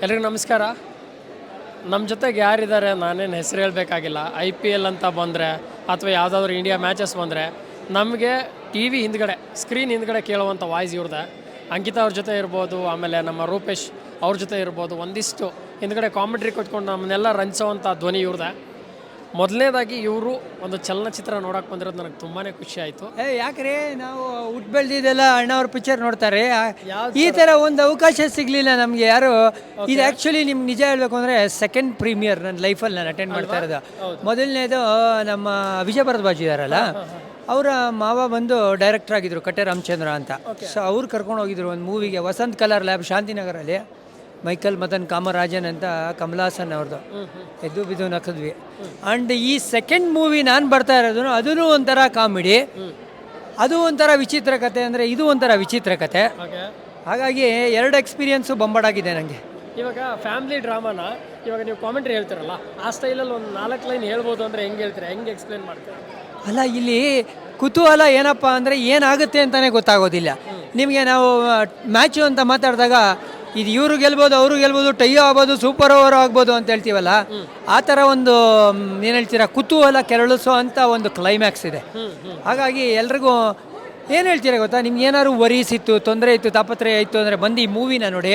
ಎಲ್ರಿಗೂ ನಮಸ್ಕಾರ. ನಮ್ಮ ಜೊತೆಗೆ ಯಾರಿದ್ದಾರೆ ನಾನೇನು ಹೆಸರು ಹೇಳಬೇಕಾಗಿಲ್ಲ. IPL ಅಂತ ಬಂದರೆ ಅಥವಾ ಯಾವುದಾದ್ರೂ ಇಂಡಿಯಾ ಮ್ಯಾಚಸ್ ಬಂದರೆ ನಮಗೆ ಟಿ ವಿ ಹಿಂದ್ಗಡೆ ಸ್ಕ್ರೀನ್ ಹಿಂದ್ಗಡೆ ಕೇಳುವಂಥ ವಾಯ್ಸ್ ಇವ್ರದ್ದೆ. ಅಂಕಿತಾ ಅವ್ರ ಜೊತೆ ಇರ್ಬೋದು, ಆಮೇಲೆ ನಮ್ಮ ರೂಪೇಶ್ ಅವ್ರ ಜೊತೆ ಇರ್ಬೋದು, ಒಂದಿಷ್ಟು ಹಿಂದ್ಗಡೆ ಕಾಮೆಂಟ್ರಿ ಕೊಟ್ಕೊಂಡು ನಮ್ಮನ್ನೆಲ್ಲ ರಂಜಿಸೋವಂಥ ಧ್ವನಿ ಇವ್ರದ್ದೆ. ಮೊದಲನೇದಾಗಿ ಇವರು ಒಂದು ಚಲನಚಿತ್ರ ನೋಡೋಕೆ ಬಂದಿರೋದು ನನಗೆ ತುಂಬಾ ಖುಷಿ ಆಯಿತು. ಯಾಕ್ರಿ ನಾವು ಹುಟ್ಟು ಬೆಳೆದಿದ್ದೆಲ್ಲ ಅಣ್ಣವ್ರ ಪಿಕ್ಚರ್ ನೋಡ್ತಾರೆ, ಈ ಥರ ಒಂದು ಅವಕಾಶ ಸಿಗಲಿಲ್ಲ ನಮಗೆ ಯಾರು. ಇದು ಆ್ಯಕ್ಚುಲಿ ನಿಮ್ಗೆ ನಿಜ ಹೇಳಬೇಕು ಅಂದರೆ ಸೆಕೆಂಡ್ ಪ್ರೀಮಿಯರ್ ನನ್ನ ಲೈಫಲ್ಲಿ ನಾನು ಅಟೆಂಡ್ ಮಾಡ್ತಾ ಇರೋದು. ಮೊದಲನೇದು ನಮ್ಮ ವಿಜಯ್ ಭರದ್ವಾಜ್ ಇದ್ದಾರಲ್ಲ, ಅವರ ಮಾವ ಬಂದು ಡೈರೆಕ್ಟರ್ ಆಗಿದ್ರು, ಕಟ್ಟೆ ರಾಮಚಂದ್ರ ಅಂತ. ಸೊ ಅವ್ರು ಕರ್ಕೊಂಡು ಹೋಗಿದ್ರು ಒಂದು ಮೂವಿಗೆ, ವಸಂತ್ ಕಲರ್ ಲ್ಯಾಬ್ ಶಾಂತಿನಗರಲ್ಲಿ. ಮೈಕಲ್ ಮದನ್ ಕಾಮರಾಜನ್ ಅಂತ ಕಮಲಾಸನ್ ಅವ್ರದ್ದು. ಎದ್ದು ಬಿದ್ದು ನಕ್ಕದ್ವಿ. ಆ್ಯಂಡ್ ಈ ಸೆಕೆಂಡ್ ಮೂವಿ ನಾನು ಬರ್ತಾ ಇರೋದು ಅದೂ ಒಂಥರ ಕಾಮಿಡಿ, ಅದು ಒಂಥರ ವಿಚಿತ್ರ ಕತೆ, ಅಂದರೆ ಇದು ಒಂಥರ ವಿಚಿತ್ರ ಕತೆ. ಹಾಗಾಗಿ ಎರಡು ಎಕ್ಸ್ಪೀರಿಯನ್ಸು ಬೊಂಬಾಡಾಗಿದೆ ನನಗೆ. ಇವಾಗ ಫ್ಯಾಮಿಲಿ ಡ್ರಾಮಾನ ಇವಾಗ ನೀವು ಕಾಮೆಂಟ್ರಿ ಹೇಳ್ತಿರಲ್ಲ, ಆ ಸ್ಟೈಲಲ್ಲಿ ಒಂದು 4 ಲೈನ್ ಹೇಳ್ಬೋದು ಅಂದರೆ ಹೆಂಗೆ ಹೇಳ್ತೀರಾ, ಹೆಂಗೆ ಎಕ್ಸ್ಪ್ಲೇನ್ ಮಾಡ್ತೀರಾ? ಅಲ್ಲ, ಇಲ್ಲಿ ಕುತೂಹಲ ಏನಪ್ಪ ಅಂದರೆ ಏನಾಗುತ್ತೆ ಅಂತಲೇ ಗೊತ್ತಾಗೋದಿಲ್ಲ ನಿಮಗೆ. ನಾವು ಮ್ಯಾಚು ಅಂತ ಮಾತಾಡಿದಾಗ ಇದು ಇವರು ಗೆಲ್ಬೋದು, ಅವರು ಗೆಲ್ಬೋದು, ಟೈ ಆಗ್ಬೋದು, ಸೂಪರ್ ಓವರ್ ಆಗ್ಬೋದು ಅಂತ ಹೇಳ್ತೀವಲ್ಲ, ಆ ಥರ ಒಂದು ಏನು ಹೇಳ್ತೀರಾ ಕುತೂಹಲ ಕೆರಳಿಸೋ ಅಂತ ಒಂದು ಕ್ಲೈಮ್ಯಾಕ್ಸ್ ಇದೆ. ಹಾಗಾಗಿ ಎಲ್ರಿಗೂ ಏನು ಹೇಳ್ತೀರಾ ಗೊತ್ತಾ, ನಿಮ್ಗೆ ಏನಾದ್ರು ವರೀಸ್ ಇತ್ತು, ತೊಂದರೆ ಇತ್ತು, ತಾಪತ್ರಯ ಇತ್ತು ಅಂದರೆ ಬಂದು ಈ ಮೂವಿನ ನೋಡಿ,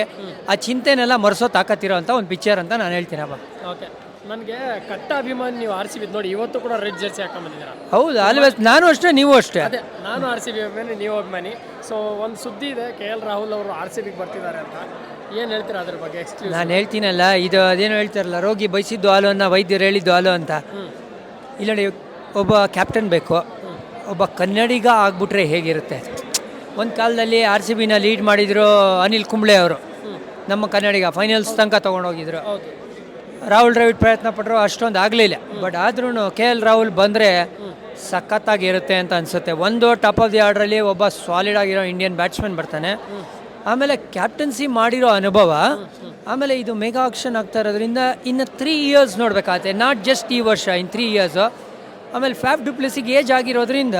ಆ ಚಿಂತೆನೆಲ್ಲ ಮರೆಸೋ ತಾಕತ್ತಿರೋ ಅಂತ ಒಂದು ಪಿಕ್ಚರ್ ಅಂತ ನಾನು ಹೇಳ್ತೀನಪ್ಪ. ಓಕೆ, ನನಗೆ ಕಟ್ಟ ಅಭಿಮಾನಿ ನೀವು RCB ನೋಡಿ, ಇವತ್ತು ಕೂಡ ರೆಡ್ ಜರ್ಸಿ ಹಾಕೊಂಡ್ಬಂದಿದ್ದೀರಾ. ಹೌದು, ಆಲ್ವೇಸ್ ನಾನು ಅಷ್ಟೇ, ನೀವು ಅಷ್ಟೇ. ಅದೇ, ನಾನು RCB ಅಭಿಮಾನಿ, ನೀವು ಅಭಿಮಾನಿ. ಸೊ ಒಂದು ಸುದ್ದಿ ಇದೆ, KL ರಾಹುಲ್ ಅವರು RCBಗೆ ಬರ್ತಿದ್ದಾರೆ ಅಂತ. ಏನು ಹೇಳ್ತೀರಾ ಅದ್ರ ಬಗ್ಗೆ? ಎಕ್ಸ್ಕ್ಲೂಸಿವ್ ನಾನು ಹೇಳ್ತೀನಲ್ಲ, ಇದು ಅದೇನು ಹೇಳ್ತಾರಲ್ಲ, ರೋಗಿ ಬಯಸಿದ್ದು ಹಾಲು ಅನ್ನ ವೈದ್ಯರು ಹೇಳಿದ್ದು ಹಾಲು ಅಂತ. ಇಲ್ಲ ನೋಡಿ, ಒಬ್ಬ ಕ್ಯಾಪ್ಟನ್ ಬೇಕು, ಒಬ್ಬ ಕನ್ನಡಿಗ ಆಗ್ಬಿಟ್ರೆ ಹೇಗಿರುತ್ತೆ. ಒಂದು ಕಾಲದಲ್ಲಿ RCBನ ಲೀಡ್ ಮಾಡಿದ್ರು ಅನಿಲ್ ಕುಂಬ್ಳೆ ಅವರು, ನಮ್ಮ ಕನ್ನಡಿಗ. ಫೈನಲ್ಸ್ ತನಕ ತೊಗೊಂಡೋಗಿದ್ರು. ರಾಹುಲ್ ದ್ರಾವಿಡ್ ಪ್ರಯತ್ನ ಪಟ್ಟರು, ಅಷ್ಟೊಂದು ಆಗಲಿಲ್ಲ. ಬಟ್ ಆದ್ರೂ KL ರಾಹುಲ್ ಬಂದರೆ ಸಖತ್ತಾಗಿರುತ್ತೆ ಅಂತ ಅನಿಸುತ್ತೆ. ಒಂದು ಟಾಪ್ ಆಫ್ ದಿ ಆರ್ಡ್ರಲ್ಲಿ ಒಬ್ಬ ಸಾಲಿಡ್ ಆಗಿರೋ ಇಂಡಿಯನ್ ಬ್ಯಾಟ್ಸ್ಮನ್ ಬರ್ತಾನೆ. ಆಮೇಲೆ ಕ್ಯಾಪ್ಟನ್ಸಿ ಮಾಡಿರೋ ಅನುಭವ, ಆಮೇಲೆ ಇದು ಮೆಗಾ ಆಕ್ಷನ್ ಆಗ್ತಾ ಇರೋದ್ರಿಂದ ಇನ್ನು 3 ಇಯರ್ಸ್ ನೋಡಬೇಕಾಗತ್ತೆ, ನಾಟ್ ಜಸ್ಟ್ ಈ ವರ್ಷ, ಇನ್ 3 ಇಯರ್ಸು. ಆಮೇಲೆ ಫ್ಯಾಫ್ ಡು ಪ್ಲೆಸಿಸ್ ಏಜ್ ಆಗಿರೋದ್ರಿಂದ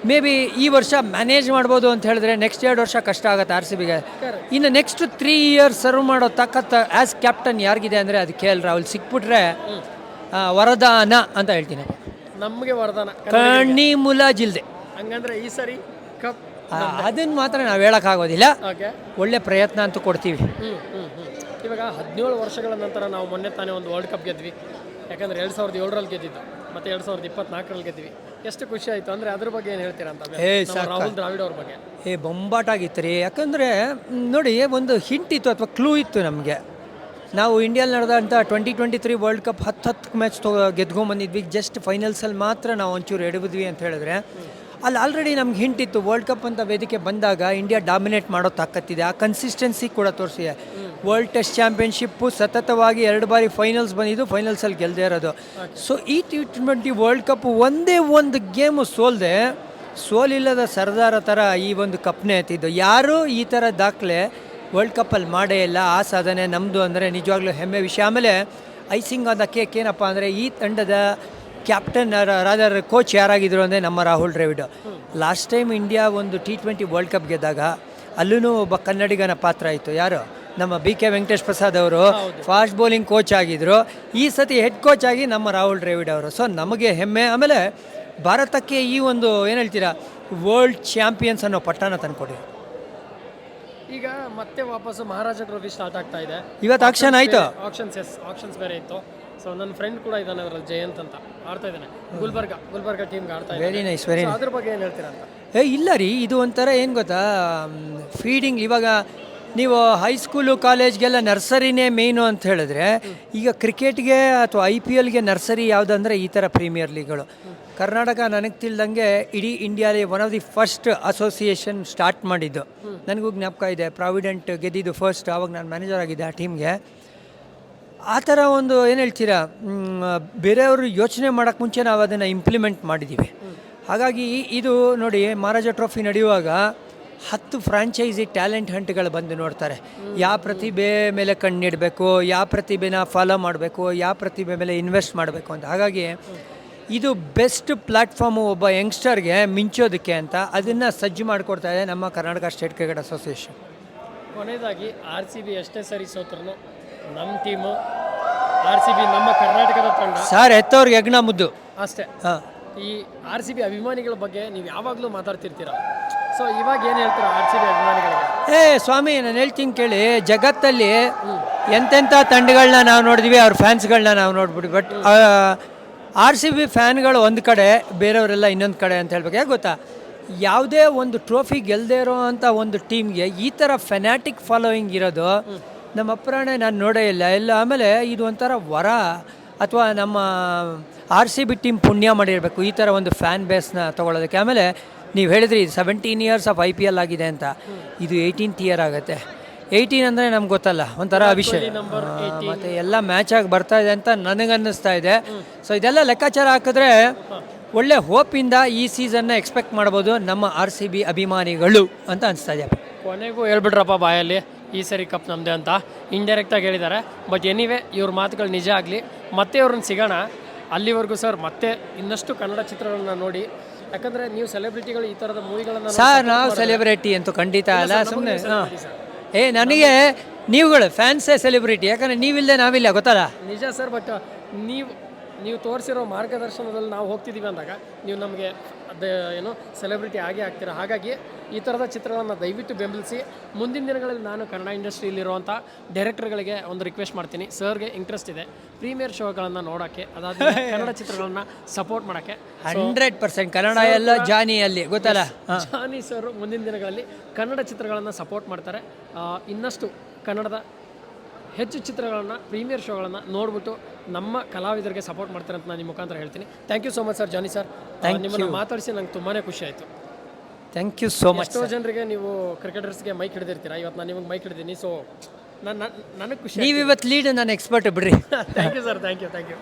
ಮೇ ಬಿ ಈ ವರ್ಷ ಮ್ಯಾನೇಜ್ ಮಾಡ್ಬೋದು ಅಂತ ಹೇಳಿದ್ರೆ ನೆಕ್ಸ್ಟ್ 2 ವರ್ಷ ಕಷ್ಟ ಆಗುತ್ತೆ RCBಗೆ. ಇನ್ನು ನೆಕ್ಸ್ಟ್ 3 ಇಯರ್ಸ್ ಸರ್ವ್ ಮಾಡೋ ತಾಕತ್ತು ಆ್ಯಸ್ ಕ್ಯಾಪ್ಟನ್ ಯಾರಿಗಿದೆ ಅಂದರೆ ಅದು KL ರಾಹುಲ್. ಸಿಕ್ಬಿಟ್ರೆ ವರದಾನ ಅಂತ ಹೇಳ್ತೀನಿ. ನಮಗೆ ವರದಾನ, ಕಣ್ಣಿ ಮುಲಾಜಿಲ್ದೆ. ಹಂಗಂದ್ರೆ ಈ ಸರಿ ಕಪ್ ಅದನ್ನು ಮಾತ್ರ ನಾವು ಹೇಳೋಕ್ಕಾಗೋದಿಲ್ಲ. ಓಕೆ, ಒಳ್ಳೆ ಪ್ರಯತ್ನ ಅಂತೂ ಕೊಡ್ತೀವಿ. ಇವಾಗ 17 ವರ್ಷಗಳ ನಂತರ ನಾವು ಮೊನ್ನೆ ತಾನೇ ಒಂದು ವರ್ಲ್ಡ್ ಕಪ್ ಗೆದ್ವಿ. ಯಾಕಂದರೆ 2007ರಲ್ಲಿ ಗೆದ್ದಿದ್ದು, ಮತ್ತು 2024ರಲ್ಲಿ ಗೆದ್ವಿ. ಎಷ್ಟು ಖುಷಿ ಆಯಿತು ಅಂದರೆ ಅದ್ರ ಬಗ್ಗೆ ಏನು ಹೇಳ್ತೀರಾ ಅಂತ ರಾಹುಲ್ ದ್ರಾವಿಡ್ ಅವ್ರ ಬಗ್ಗೆ? ಬೊಂಬಾಟಾಗಿತ್ತು ರೀ. ಯಾಕಂದರೆ ನೋಡಿ, ಒಂದು ಹಿಂಟ್ ಇತ್ತು ಅಥವಾ ಕ್ಲೂ ಇತ್ತು ನಮಗೆ. ನಾವು ಇಂಡಿಯಲ್ಲಿ ನಡೆದಂಥ 2023 ವರ್ಲ್ಡ್ ಕಪ್ 10 ಮ್ಯಾಚ್ ಗೆದ್ಕೊಂಡ್ಬಂದಿದ್ವಿ. ಜಸ್ಟ್ ಫೈನಲ್ಸಲ್ಲಿ ಮಾತ್ರ ನಾವು ಒಂಚೂರು ಎಡಬಿದ್ವಿ ಅಂತ ಹೇಳಿದ್ರೆ, ಅಲ್ಲಿ ಆಲ್ರೆಡಿ ನಮ್ಗೆ ಹಿಂಟ್ ಇತ್ತು. ವರ್ಲ್ಡ್ ಕಪ್ ಅಂತ ವೇದಿಕೆ ಬಂದಾಗ ಇಂಡಿಯಾ ಡಾಮಿನೇಟ್ ಮಾಡೋ ತಾಕತ್ತಿದೆ. ಆ ಕನ್ಸಿಸ್ಟೆನ್ಸಿ ಕೂಡ ತೋರಿಸಿದೆ. ವರ್ಲ್ಡ್ ಟೆಸ್ಟ್ ಚಾಂಪಿಯನ್ಶಿಪ್ಪು ಸತತವಾಗಿ 2 ಬಾರಿ ಫೈನಲ್ಸ್ ಬಂದಿದ್ದು, ಫೈನಲ್ಸಲ್ಲಿ ಗೆಲ್ಲದೆ ಇರೋದು. ಸೊ ಈ T20 ವರ್ಲ್ಡ್ ಕಪ್ ಒಂದೇ ಒಂದು ಗೇಮು ಸೋಲಿಲ್ಲದ ಸರ್ದಾರ ಥರ ಈ ಒಂದು ಕಪ್ನೇ ಎತ್ತಿದ್ದು. ಯಾರೂ ಈ ಥರ ದಾಖಲೆ ವರ್ಲ್ಡ್ ಕಪ್ಪಲ್ಲಿ ಮಾಡೇ ಇಲ್ಲ. ಆ ಸಾಧನೆ ನಮ್ಮದು ಅಂದರೆ ನಿಜವಾಗ್ಲೂ ಹೆಮ್ಮೆ ವಿಷಯ. ಆಮೇಲೆ ಐಸಿಂಗ್ ಆನ್ ದ ಕೇಕ್ ಏನಪ್ಪ ಅಂದರೆ, ಈ ತಂಡದ ಕ್ಯಾಪ್ಟನ್ ರಾದರ್ ಕೋಚ್ ಯಾರಾಗಿದ್ರು ಅಂದರೆ ನಮ್ಮ Rahul Dravid. Last time India ಒಂದು T20 ವರ್ಲ್ಡ್ ಕಪ್ ಗೆದ್ದಾಗ ಅಲ್ಲೂ ಒಬ್ಬ ಕನ್ನಡಿಗನ ಪಾತ್ರ ಇತ್ತು. ಯಾರು? ನಮ್ಮ BK ವೆಂಕಟೇಶ್ ಪ್ರಸಾದ್ ಅವರು ಫಾಸ್ಟ್ ಬೌಲಿಂಗ್ ಕೋಚ್ ಆಗಿದ್ದರು. ಈ ಸತಿ ಹೆಡ್ ಕೋಚ್ ಆಗಿ ನಮ್ಮ ರಾಹುಲ್ ದ್ರಾವಿಡ್ ಅವರು. ಸೊ ನಮಗೆ ಹೆಮ್ಮೆ. ಆಮೇಲೆ ಭಾರತಕ್ಕೆ ಈ ಒಂದು ಏನು ಹೇಳ್ತೀರಾ, ವರ್ಲ್ಡ್ ಚಾಂಪಿಯನ್ಸ್ ಅನ್ನೋ ಪಟ್ಟಣ ತಂದುಕೊಡಿ. ಈಗ ಮತ್ತೆ ವಾಪಸ್ಸು ಮಹಾರಾಜ ಟ್ರೋಫಿ ಸ್ಟಾರ್ಟ್ ಆಗ್ತಾ ಇದೆ. ಇವತ್ತು ಆಕ್ಷನ್ ಆಯಿತು. ಆಕ್ಷನ್ಸ್ ಬೇರೆ ಇತ್ತು. ಸೊ ನನ್ನ ಫ್ರೆಂಡ್ ಕೂಡ ಇದ್ದಾನೆ ಅವರಲ್ಲಿ, ಜಯಂತ್ ಅಂತ, ಆಡ್ತಾ ಇದ್ದಾನೆ ಗುಲ್ಬರ್ಗ ಟೀಮ್ಗೆ ಆಡ್ತಾ ಇದ್ದಾನೆ. Very nice, very nice. ಅದ್ರ ಬಗ್ಗೆ ಏನು ಹೇಳ್ತೀರಾ ಅಂತ? ಇಲ್ಲ ರೀ, ಇದು ಒಂಥರ ಏನು ಗೊತ್ತಾ, ಫೀಡಿಂಗ್. ಇವಾಗ ನೀವು ಹೈಸ್ಕೂಲು ಕಾಲೇಜ್ಗೆಲ್ಲ ನರ್ಸರಿನೇ ಮೇಯ್ನು ಅಂತ ಹೇಳಿದ್ರೆ, ಈಗ ಕ್ರಿಕೆಟ್ಗೆ ಅಥವಾ IPLಗೆ ನರ್ಸರಿ ಯಾವುದಂದರೆ ಈ ಥರ ಪ್ರೀಮಿಯರ್ ಲೀಗ್ಗಳು. ಕರ್ನಾಟಕ ನನಗೆ ತಿಳಿದಂಗೆ ಇಡೀ ಇಂಡಿಯಾಲಿ one of the first association start ಮಾಡಿದ್ದು. ನನಗೂ ಜ್ಞಾಪಕ ಇದೆ, ಪ್ರಾವಿಡೆಂಟ್ ಗೆದ್ದಿದ್ದು ಫಸ್ಟ್. ಆವಾಗ ನಾನು ಮ್ಯಾನೇಜರ್ ಆಗಿದ್ದೆ ಆ ಟೀಮ್ಗೆ. ಆ ಥರ ಒಂದು ಏನು ಹೇಳ್ತೀರಾ, ಬೇರೆಯವರು ಯೋಚನೆ ಮಾಡೋಕ್ಕೆ ಮುಂಚೆ ನಾವು ಅದನ್ನು ಇಂಪ್ಲಿಮೆಂಟ್ ಮಾಡಿದ್ದೀವಿ. ಹಾಗಾಗಿ ಇದು ನೋಡಿ, ಮಹಾರಾಜ ಟ್ರೋಫಿ ನಡೆಯುವಾಗ 10 ಫ್ರಾಂಚೈಸಿ ಟ್ಯಾಲೆಂಟ್ ಹಂಟ್ಗಳು ಬಂದು ನೋಡ್ತಾರೆ. ಯಾವ ಪ್ರತಿಭೆ ಮೇಲೆ ಕಣ್ಣಿಡಬೇಕು, ಯಾವ ಪ್ರತಿಭೆನ ಫಾಲೋ ಮಾಡಬೇಕು, ಯಾವ ಪ್ರತಿಭೆ ಮೇಲೆ ಇನ್ವೆಸ್ಟ್ ಮಾಡಬೇಕು ಅಂತ. ಹಾಗಾಗಿ ಇದು ಬೆಸ್ಟ್ ಪ್ಲ್ಯಾಟ್ಫಾರ್ಮು ಒಬ್ಬ ಯಂಗ್ಸ್ಟರ್ಗೆ ಮಿಂಚೋದಕ್ಕೆ ಅಂತ. ಅದನ್ನು ಸಜ್ಜು ಮಾಡಿಕೊಡ್ತಾ ಇದೆ ನಮ್ಮ ಕರ್ನಾಟಕ ಸ್ಟೇಟ್ ಕ್ರಿಕೆಟ್ ಅಸೋಸಿಯೇಷನ್. ಕೊನೆಯದಾಗಿ RCB ಎಷ್ಟೇ ಸರಿ ಸೋತ್ರು ನಮ್ಮ ಟೀಮು RCB ನಮ್ಮ ಕರ್ನಾಟಕದ ತಂಡ ಸರ್ ಎತ್ತವ್ರಿಗೆ ಯಜ್ಞ ಮುದ್ದು ಅಷ್ಟೇ. ಹಾಂ ಈ RCB ಅಭಿಮಾನಿಗಳ ಬಗ್ಗೆ ನೀವು ಯಾವಾಗಲೂ ಮಾತಾಡ್ತಿರ್ತೀರ, ಸೊ ಇವಾಗ ಏನು ಹೇಳ್ತೀರಾ RCB ಅಭಿಮಾನಿಗಳಿಗೆ? ಸ್ವಾಮಿ ನಾನು ಹೇಳ್ತೀನಿ ಕೇಳಿ, ಜಗತ್ತಲ್ಲಿ ಎಂತೆಂಥ ತಂಡಗಳನ್ನ ನಾವು ನೋಡಿದ್ವಿ, ಅವ್ರ ಫ್ಯಾನ್ಸ್ಗಳನ್ನ ನಾವು ನೋಡ್ಬಿಡಿ. ಬಟ್ RCB ಫ್ಯಾನ್ಗಳು ಒಂದು ಕಡೆ, ಬೇರೆಯವರೆಲ್ಲ ಇನ್ನೊಂದು ಕಡೆ ಅಂತ ಹೇಳ್ಬೇಕು. ಯಾಕೆ ಗೊತ್ತಾ, ಯಾವುದೇ ಒಂದು ಟ್ರೋಫಿ ಗೆಲ್ಲದೆ ಇರೋ ಅಂಥ ಒಂದು ಟೀಮ್ಗೆ ಈ ಥರ ಫೆನಾಟಿಕ್ ಫಾಲೋಯಿಂಗ್ ಇರೋದು ನಮ್ಮ ಅಪ್ರಾಣೆ ನಾನು ನೋಡೇ ಇಲ್ಲ. ಆಮೇಲೆ ಇದು ಒಂಥರ ವರ ಅಥವಾ ನಮ್ಮ RCB ಟೀಮ್ ಪುಣ್ಯ ಮಾಡಿರಬೇಕು ಈ ಥರ ಒಂದು ಫ್ಯಾನ್ ಬೇಸ್ನ ತೊಗೊಳೋದಕ್ಕೆ. ಆಮೇಲೆ ನೀವು ಹೇಳಿದ್ರಿ 17 ಇಯರ್ಸ್ ಆಫ್ IPL ಆಗಿದೆ ಅಂತ, ಇದು 18th ಇಯರ್ ಆಗುತ್ತೆ. 18 ಅಂದರೆ ನಮ್ಗೆ ಗೊತ್ತಲ್ಲ, ಒಂಥರ ವಿಷಯ. ಮತ್ತು ಎಲ್ಲ ಮ್ಯಾಚ್ ಆಗಿ ಬರ್ತಾ ಇದೆ ಅಂತ ನನಗನ್ನಿಸ್ತಾ ಇದೆ. ಸೊ ಇದೆಲ್ಲ ಲೆಕ್ಕಾಚಾರ ಹಾಕಿದ್ರೆ ಒಳ್ಳೆ ಹೋಪಿಂದ ಈ ಸೀಸನ್ನ ಎಕ್ಸ್ಪೆಕ್ಟ್ ಮಾಡ್ಬೋದು ನಮ್ಮ RCB ಅಭಿಮಾನಿಗಳು ಅಂತ ಅನಿಸ್ತಾ ಇದೆ. ಕೊನೆಗೂ ಹೇಳ್ಬಿಟ್ರಪ್ಪ ಬಾಯಲ್ಲಿ ಈ ಸರಿ ಕಪ್ ನಮ್ಮದೇ ಅಂತ ಇಂಡೈರೆಕ್ಟಾಗಿ ಹೇಳಿದ್ದಾರೆ. ಬಟ್ ಎನಿವೆ ಇವ್ರ ಮಾತುಗಳು ನಿಜ ಆಗಲಿ, ಮತ್ತೆ ಇವ್ರನ್ನ ಸಿಗೋಣ. ಅಲ್ಲಿವರೆಗೂ ಸರ್ ಮತ್ತೆ ಇನ್ನಷ್ಟು ಕನ್ನಡ ಚಿತ್ರಗಳನ್ನ ನೋಡಿ, ಯಾಕಂದರೆ ನೀವು ಸೆಲೆಬ್ರಿಟಿಗಳು ಈ ಥರದ ಮೂವಿಗಳನ್ನು ಸರ್ ನಾವು ಸೆಲೆಬ್ರಿಟಿ ಅಂತೂ ಖಂಡಿತ ಅಲ್ಲ, ಸುಮ್ಮನೆ ನನಗೆ ನೀವುಗಳು ಫ್ಯಾನ್ಸೇ ಸೆಲೆಬ್ರಿಟಿ, ಯಾಕಂದರೆ ನೀವಿಲ್ಲದೆ ನಾವಿಲ್ಲ, ಗೊತ್ತಲ್ಲ. ನಿಜ ಸರ್, ಬಟ್ ನೀವು ತೋರಿಸಿರೋ ಮಾರ್ಗದರ್ಶನದಲ್ಲಿ ನಾವು ಹೋಗ್ತಿದ್ದೀವಿ ಅಂದಾಗ ನೀವು ನಮಗೆ ಅದೇ ಏನು ಸೆಲೆಬ್ರಿಟಿ ಆಗೇ ಆಗ್ತೀರಾ. ಹಾಗಾಗಿ ಈ ಥರದ ಚಿತ್ರಗಳನ್ನು ದಯವಿಟ್ಟು ಬೆಂಬಲಿಸಿ. ಮುಂದಿನ ದಿನಗಳಲ್ಲಿ ನಾನು ಕನ್ನಡ ಇಂಡಸ್ಟ್ರಿಯಲ್ಲಿರುವಂಥ ಡೈರೆಕ್ಟರ್ಗಳಿಗೆ ಒಂದು ರಿಕ್ವೆಸ್ಟ್ ಮಾಡ್ತೀನಿ, ಸರ್ಗೆ ಇಂಟ್ರೆಸ್ಟ್ ಇದೆ ಪ್ರೀಮಿಯರ್ ಶೋಗಳನ್ನು ನೋಡೋಕ್ಕೆ, ಅದಾದಮೇಲೆ ಕನ್ನಡ ಚಿತ್ರಗಳನ್ನ ಸಪೋರ್ಟ್ ಮಾಡೋಕ್ಕೆ. 100% ಕನ್ನಡ ಎಲ್ಲ ಜಾನಿಯಲ್ಲಿ, ಗೊತ್ತಲ್ಲ. ಜಾನಿ ಸರ್ ಮುಂದಿನ ದಿನಗಳಲ್ಲಿ ಕನ್ನಡ ಚಿತ್ರಗಳನ್ನು ಸಪೋರ್ಟ್ ಮಾಡ್ತಾರೆ. ಇನ್ನಷ್ಟು ಕನ್ನಡದ ಹೆಚ್ಚು ಚಿತ್ರಗಳನ್ನು, ಪ್ರೀಮಿಯರ್ ಶೋಗಳನ್ನು ನೋಡ್ಬಿಟ್ಟು ನಮ್ಮ ಕಲಾವಿದರಿಗೆ ಸಪೋರ್ಟ್ ಮಾಡ್ತಾರೆ ಅಂತ ನಾನು ನಿಮ್ಮ ಮುಖಾಂತರ ಹೇಳ್ತೀನಿ. Thank you so much sir Johnny sir, ನಿಮ್ಮನ್ನು ಮಾತಾಡಿಸಿ ನಂಗೆ ತುಂಬಾ ಖುಷಿ ಆಯಿತು. Thank you so much. ಎಷ್ಟೋ ಜನರಿಗೆ ನೀವು ಕ್ರಿಕೆಟರ್ಸ್ಗೆ ಮೈಕ್ ಹಿಡಿದಿರ್ತೀರಾ, ಇವತ್ತು ನಾನು ನಿಮಗೆ ಮೈಕ್ ಹಿಡಿದೀನಿ. ಸೊ ನನಗೆ ಖುಷಿ. ನೀವು ಇವತ್ತು ಲೀಡ್, ನಾನು ಎಕ್ಸ್ಪರ್ಟ್ ಬಿಡ್ರಿ. Thank you sir, thank you.